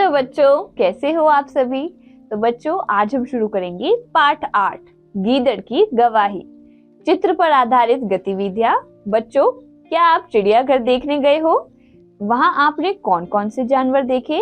Hello बच्चों, कैसे हो आप सभी। तो बच्चों, आज हम शुरू करेंगे पाठ 8 गीदड़ की गवाही। चित्र पर आधारित गतिविधियां। बच्चों, क्या आप चिड़ियाघर देखने गए हो? वहां आपने कौन कौन से जानवर देखे?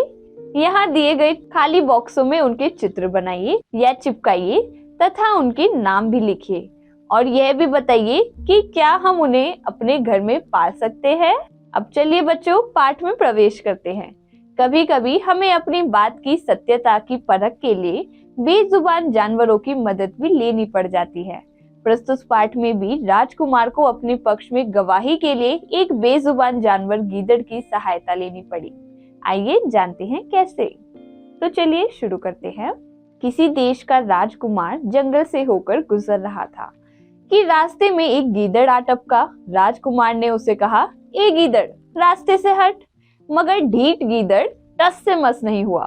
यहाँ दिए गए खाली बॉक्सों में उनके चित्र बनाइए या चिपकाइए तथा उनके नाम भी लिखिए और यह भी बताइए कि क्या हम उन्हें अपने घर में पाल सकते हैं। अब चलिए बच्चों, पाठ में प्रवेश करते हैं। कभी कभी हमें अपनी बात की सत्यता की परख के लिए बेजुबान जानवरों की मदद भी लेनी पड़ जाती है। प्रस्तुत पाठ में भी राजकुमार को अपने पक्ष में गवाही के लिए एक बेजुबान जानवर गीदड़ की सहायता लेनी पड़ी। आइए जानते हैं कैसे। तो चलिए शुरू करते हैं। किसी देश का राजकुमार जंगल से होकर गुजर रहा था कि रास्ते में एक गीदड़ आ टपका। राजकुमार ने उसे कहा, ए गीदड़, रास्ते से हट। मगर ढीठ गीदड़ टस से मस नहीं हुआ।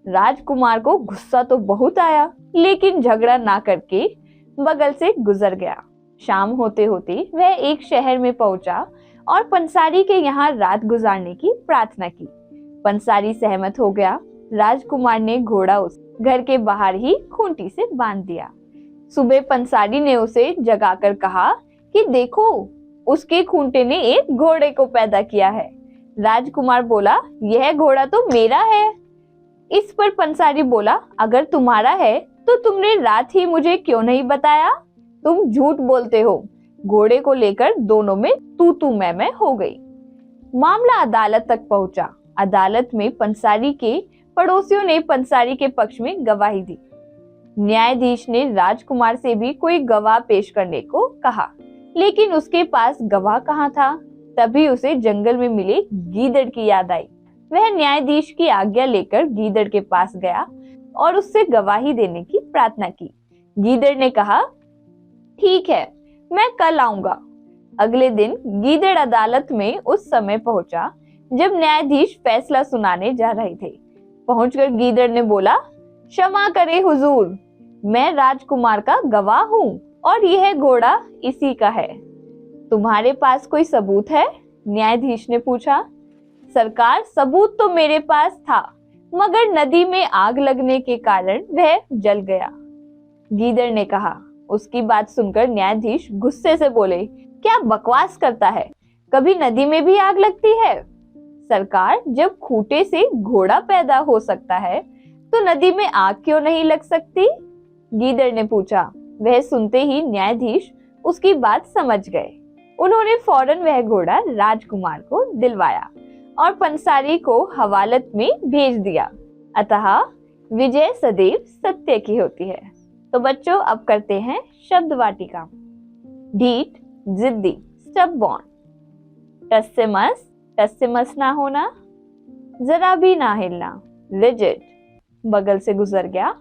राजकुमार को गुस्सा तो बहुत आया, लेकिन झगड़ा ना करके बगल से गुजर गया। शाम होते होते वह एक शहर में पहुंचा और पंसारी के यहाँ रात गुजारने की प्रार्थना की। पंसारी सहमत हो गया। राजकुमार ने घोड़ा उस घर के बाहर ही खूंटी से बांध दिया। सुबह पंसारी ने उसे जगाकर कहा कि देखो, उसके खूंटे ने एक घोड़े को पैदा किया है। राजकुमार बोला, यह घोड़ा तो मेरा है। इस पर पंसारी बोला, अगर तुम्हारा है तो तुमने रात ही मुझे क्यों नहीं बताया? तुम झूठ बोलते हो। घोड़े को लेकर दोनों में तू मैं हो गई। मामला अदालत तक पहुंचा। अदालत में पंसारी के पड़ोसियों ने पंसारी के पक्ष में गवाही दी। न्यायाधीश ने राजकुमार से भी कोई गवाह पेश करने को कहा, लेकिन उसके पास गवाह कहाँ था। तभी उसे जंगल में मिले गीदड़ की याद आई। वह न्यायाधीश की आज्ञा लेकर गीदड़ के पास गया और उससे गवाही देने की प्रार्थना की। गीदड़ ने कहा, ठीक है, मैं कल आऊंगा। अगले दिन गीदड़ अदालत में उस समय पहुंचा जब न्यायाधीश फैसला सुनाने जा रहे थे। पहुंचकर गीदड़ ने बोला, क्षमा करे हुजूर, मैं राजकुमार का गवाह हूँ और यह घोड़ा इसी का है। तुम्हारे पास कोई सबूत है? न्यायाधीश ने पूछा। सरकार, सबूत तो मेरे पास था, मगर नदी में आग लगने के कारण वह जल गया। गीदड़ ने कहा। उसकी बात सुनकर न्यायाधीश गुस्से से बोले, क्या बकवास करता है? कभी नदी में भी आग लगती है? सरकार, जब खूंटे से घोड़ा पैदा हो सकता है तो नदी में आग क्यों नहीं लग सकती? गीदड़ ने पूछा। वह सुनते ही न्यायाधीश उसकी बात समझ गए। उन्होंने फौरन वह घोड़ा राजकुमार को दिलवाया और पंसारी को हवालत में भेज दिया। अतः विजय सदैव सत्य की होती है। तो बच्चों, अब करते हैं शब्द वाटिका। ढीठ, जिद्दी, स्टबबॉर्न। टस से मस ना होना, जरा भी ना हिलना, रिजिड, बगल से गुजर गया,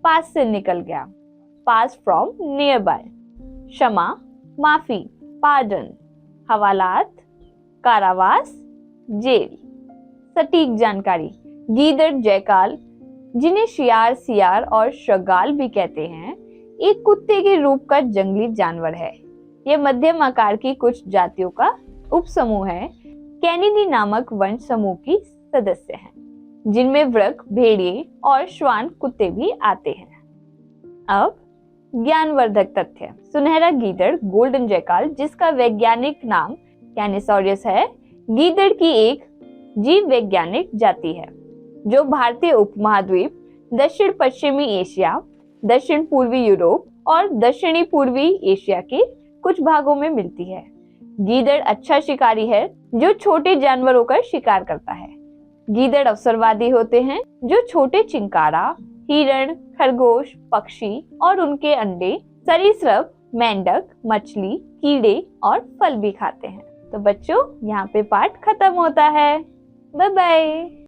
पास से निकल गया, पास फ्रॉम, नियर बाय। क्षमा, माफी, पार्डन, हवालात, कारावास, जेल। सटीक जानकारी। गीदड़ जयकाल, जिन्हें शियार, सियार और शगाल भी कहते हैं, एक कुत्ते के रूप का जंगली जानवर है। यह मध्यम आकार की कुछ जातियों का उपसमूह है। कैनिडी नामक वंश समूह की सदस्य हैं, जिनमें वृक, भेड़िए और श्वान कुत्ते भी आते हैं। अब ज्ञानवर्धक तथ्य। सुनहरा गीदड़, गोल्डन जैकाल, जिसका वैज्ञानिक नाम कैनिसोरियस है, गीदड़ की एक जीव वैज्ञानिक जाति है जो भारतीय उपमहाद्वीप, दक्षिण पश्चिमी एशिया, दक्षिण पूर्वी यूरोप और दक्षिणी पूर्वी एशिया के कुछ भागों में मिलती है। गीदड़ अच्छा शिकारी है जो छोटे जानवरों का शिकार करता है। गीदड़ अवसरवादी होते हैं जो छोटे चिंकारा, हिरण, खरगोश, पक्षी और उनके अंडे, सरीसृप, मेंढक, मछली, कीड़े और फल भी खाते हैं। तो बच्चों, यहाँ पे पाठ खत्म होता है। Bye bye.